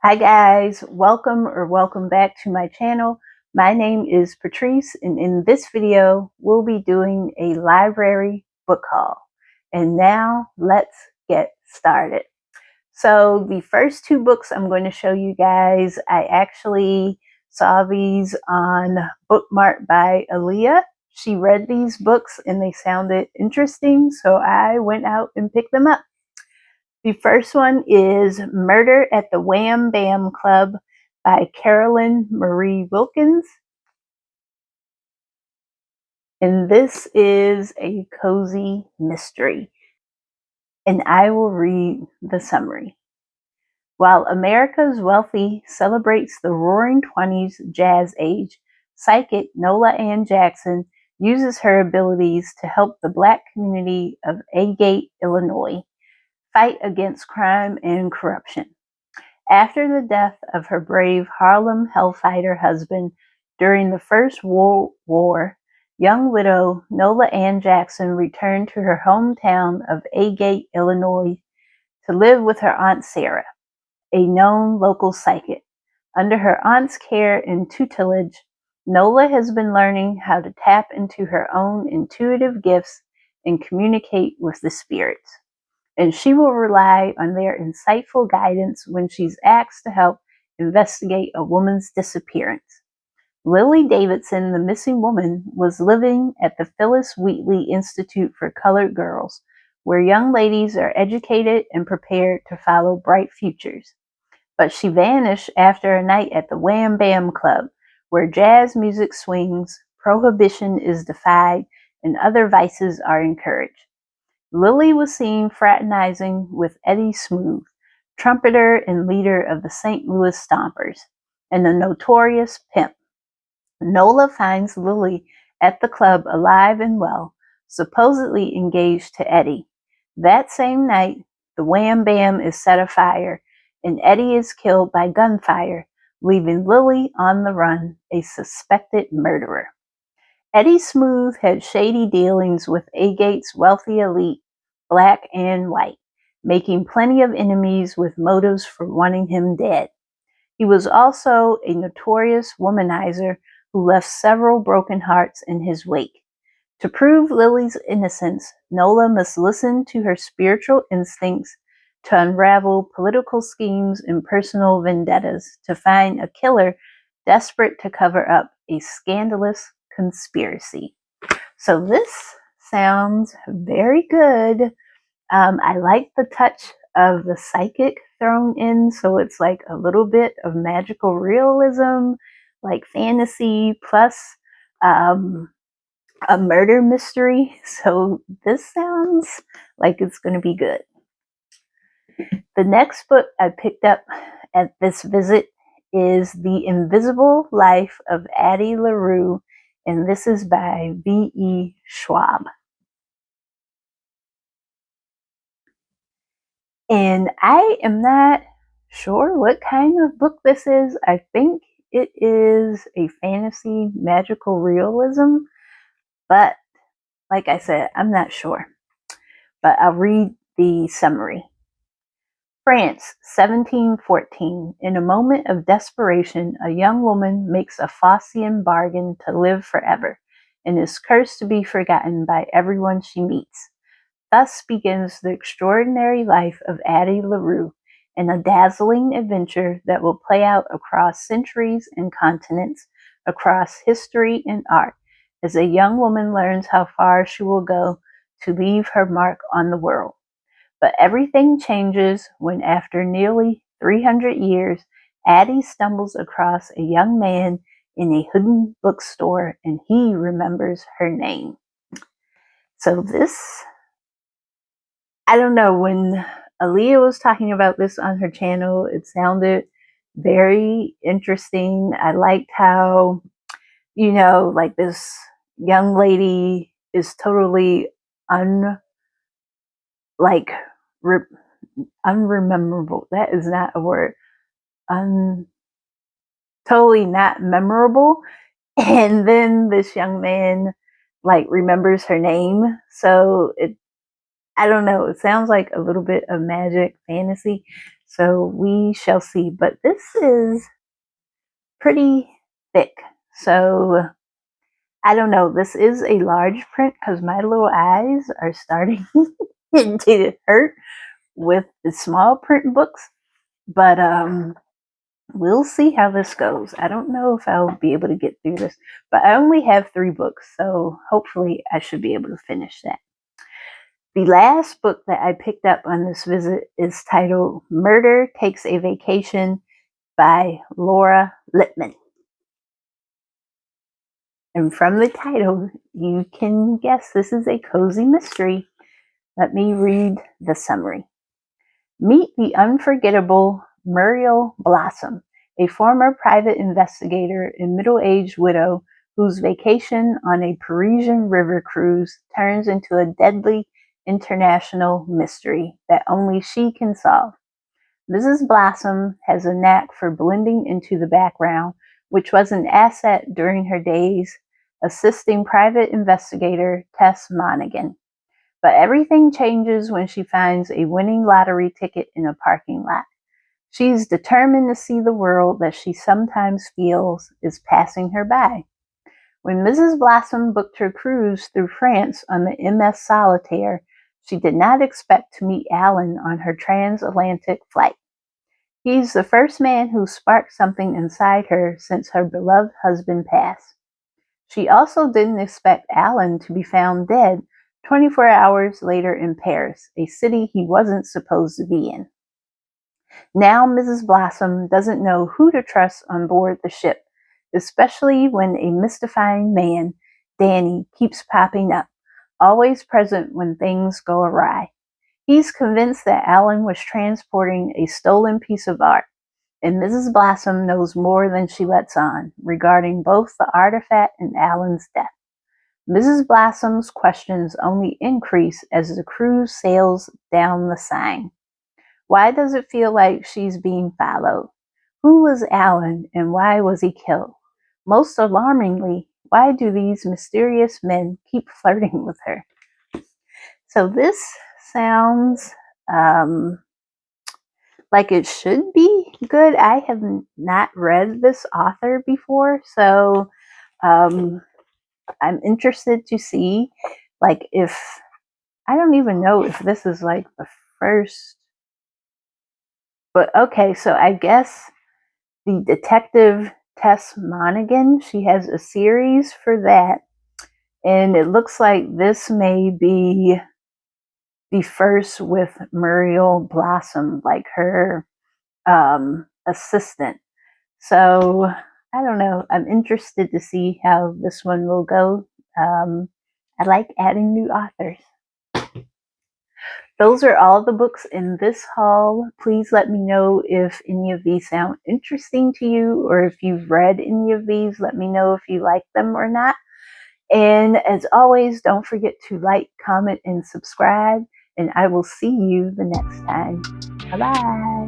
Hi guys, welcome back to my channel. My name is Patrice, and in this video we'll be doing a library book haul. And now let's get started. So the first two books I'm going to show you guys, I actually saw these on Bookmark by Alia. She read these books and they sounded interesting, so I went out and picked them up. The first one is Murder at the Wham Bam Club by Carolyn Marie Wilkins. And this is a cozy mystery. And I will read the summary. While America's wealthy celebrates the roaring 20s jazz age, psychic Nola Ann Jackson uses her abilities to help the Black community of Agate, Illinois, fight against crime and corruption. After the death of her brave Harlem Hellfighter husband during the First World War, young widow Nola Ann Jackson returned to her hometown of Agate, Illinois, to live with her Aunt Sarah, a known local psychic. Under her aunt's care and tutelage, Nola has been learning how to tap into her own intuitive gifts and communicate with the spirits. And she will rely on their insightful guidance when she's asked to help investigate a woman's disappearance. Lily Davidson, the missing woman, was living at the Phyllis Wheatley Institute for Colored Girls, where young ladies are educated and prepared to follow bright futures. But she vanished after a night at the Wham Bam Club, where jazz music swings, prohibition is defied, and other vices are encouraged. Lily was seen fraternizing with Eddie Smooth, trumpeter and leader of the St. Louis Stompers, and the notorious pimp. Nola finds Lily at the club alive and well, supposedly engaged to Eddie. That same night, the Wham Bam is set afire, and Eddie is killed by gunfire, leaving Lily on the run, a suspected murderer. Eddie Smooth had shady dealings with Agate's wealthy elite, black and white, making plenty of enemies with motives for wanting him dead. He was also a notorious womanizer who left several broken hearts in his wake. To prove Lily's innocence, Nola must listen to her spiritual instincts to unravel political schemes and personal vendettas to find a killer desperate to cover up a scandalous conspiracy. So this sounds very good. I like the touch of the psychic thrown in, so it's like a little bit of magical realism, like fantasy plus a murder mystery. So this sounds like it's going to be good. The next book I picked up at this visit is The Invisible Life of Addie LaRue, and this is by V.E. Schwab. And I am not sure what kind of book this is. I think it is a fantasy magical realism, but like I said, I'm not sure. But I'll read the summary. France, 1714. In a moment of desperation, a young woman makes a Faustian bargain to live forever and is cursed to be forgotten by everyone she meets. Thus begins the extraordinary life of Addie LaRue, and a dazzling adventure that will play out across centuries and continents, across history and art, as a young woman learns how far she will go to leave her mark on the world. But everything changes when, after nearly 300 years, Addie stumbles across a young man in a hidden bookstore, and he remembers her name. So this, I don't know, when Alia was talking about this on her channel, it sounded very interesting. I liked how, like this young lady is totally unrememberable. That is not a word. Totally not memorable. And then this young man remembers her name. So I don't know. It sounds like a little bit of magic fantasy. So we shall see. But this is pretty thick. So I don't know. This is a large print because my little eyes are starting to hurt with the small print books. But we'll see how this goes. I don't know if I'll be able to get through this, but I only have 3 books, so hopefully I should be able to finish that. The last book that I picked up on this visit is titled Murder Takes a Vacation by Laura Lippman. And from the title, you can guess this is a cozy mystery. Let me read the summary. Meet the unforgettable Muriel Blossom, a former private investigator and middle-aged widow whose vacation on a Parisian river cruise turns into a deadly international mystery that only she can solve. Mrs. Blossom has a knack for blending into the background, which was an asset during her days assisting private investigator Tess Monaghan. But everything changes when she finds a winning lottery ticket in a parking lot. She's determined to see the world that she sometimes feels is passing her by. When Mrs. Blossom booked her cruise through France on the MS Solitaire, she did not expect to meet Alan on her transatlantic flight. He's the first man who sparked something inside her since her beloved husband passed. She also didn't expect Alan to be found dead 24 hours later in Paris, a city he wasn't supposed to be in. Now Mrs. Blossom doesn't know who to trust on board the ship, especially when a mystifying man, Danny, keeps popping up, always present when things go awry. He's convinced that Alan was transporting a stolen piece of art, and Mrs. Blossom knows more than she lets on regarding both the artifact and Alan's death. Mrs. Blossom's questions only increase as the cruise sails down the Seine. Why does it feel like she's being followed? Who was Alan and why was he killed? Most alarmingly, why do these mysterious men keep flirting with her? So this sounds like it should be good. I have not read this author before, so I'm interested to see, like, if I don't even know if this is like the first, but okay, so I guess the detective Tess Monaghan, she has a series for that, and it looks like this may be the first with Muriel Blossom, like her assistant. So I don't know. I'm interested to see how this one will go. I like adding new authors. Those are all the books in this haul. Please let me know if any of these sound interesting to you, or if you've read any of these. Let me know if you like them or not. And as always, don't forget to like, comment, and subscribe. And I will see you the next time. Bye-bye.